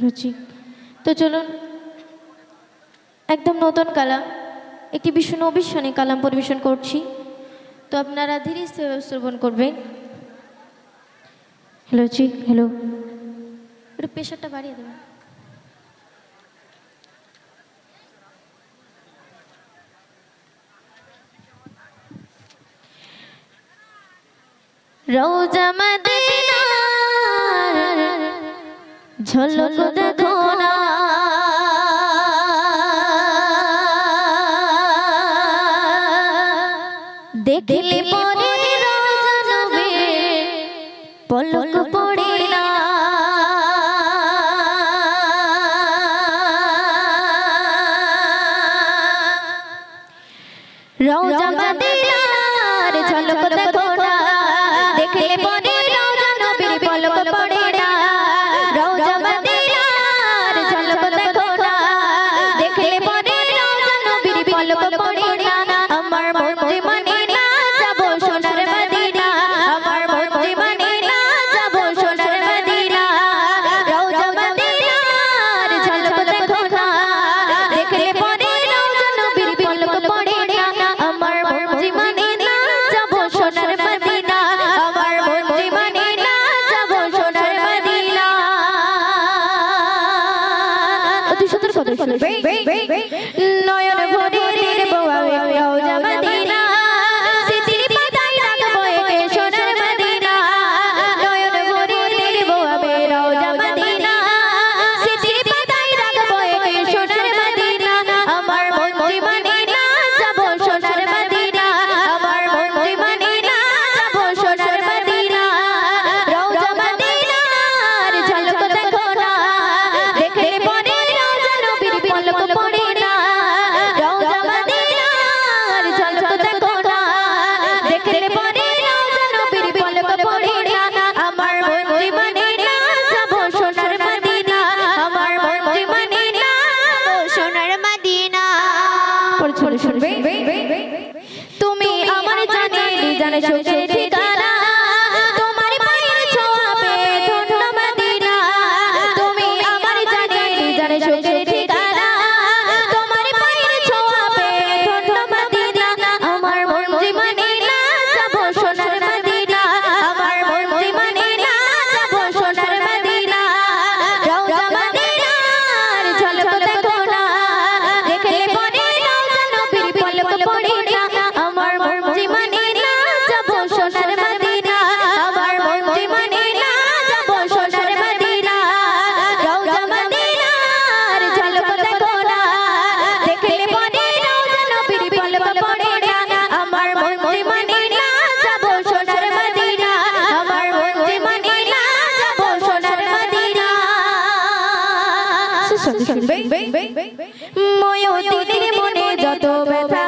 রুচিক। তো চলুন একদম নতুন কালাম, একটি বিষ্ণু অবিশ্বানী কালাম পরিবেশন করছি, তো আপনারা ধীরে শ্রবণ করবেন। হ্যালো জি, হ্যালো, একটু প্রেশারটা বাড়িয়ে দেবেন। রওজা মদিনার ঝলক দেখো না, দেখলে পরে রওজা নবীর পলক পড়ে না। রওজা মদিনার ঝলক দেখো না, দেখলে পরে রওজা নবীর পলক পড়ে না। রওজা মদিনার ঝলক দেখো না, দেখলে পরে রওজা নবীর পলক পড়ে না। আমার মন যে মানে না যাব সোনার মদিনা, আমার মন যে মানে না যাব সোনার মদিনা। রওজা মদিনার ঝলক দেখো না, দেখলে পরে রওজা নবীর পলক পড়ে না। আমার মন যে মানে না যাব সোনার মদিনা, আমার মন যে মানে না যাব সোনার মদিনা। অতি সুন্দর কথা শুনবে, নয়ন ভরে দেখবো আমি রওজা মদিনা, স্মৃতির পাতায় রাখবো একে সোনার মদিনা। নয়ন ভরে দেখবো আমি রওজা মদিনা, স্মৃতির পাতায় রাখবো একে সোনার মদিনা। আমার মন যে মানে না যাব সোনার মদিনা, আমার মন যে মানে না যাব সোনার মদিনা। রওজা মদিনার ঝলক দেখো না, দেখলে পরে রওজা নবীর পলক পড়ে না। রওজা মদিনার ঝলক দেখো না, দেখলে পরে রওজা নবীর পলক পড়ে না। আমার মন যে মানে না যাব সোনার মদিনা, আমার মন যে মানে না যাব সোনার মদিনা। পড়ে শুনবে, তুমি আমার জানেলি জানে সুখের ঠিকানা, তোমার পায়ের ছোঁয়া পেয়ে ধন্য মদিনা। তুমি আমার জানেলি জানে সুখের ঠিকানা, তোমার পায়ের ছোঁয়া পেয়ে ধন্য মদিনা। আমার মন যে মানে না যাব সোনার মদিনা, আমার মন যে মানে না যাব সোনার মদিনা। রওজা মদিনার ঝলক দেখো না, দেখলে পরে রওজা নবীর পলক পড়ে না। আমার মন যে মানে না যাব সোনার মদিনা, আমার মন যে মানে না যাব সোনার মদিনা। রওজা মদিনার ঝলক দেখো না, দেখলে পরে রওজা নবীর পলক পড়ে না। আমার মন যে মানে না যাব সোনার মদিনা, আমার মন যে মানে না যাব সোনার মদিনা। শুনবে, ময়ূর দিনের মনে যত ব্যথা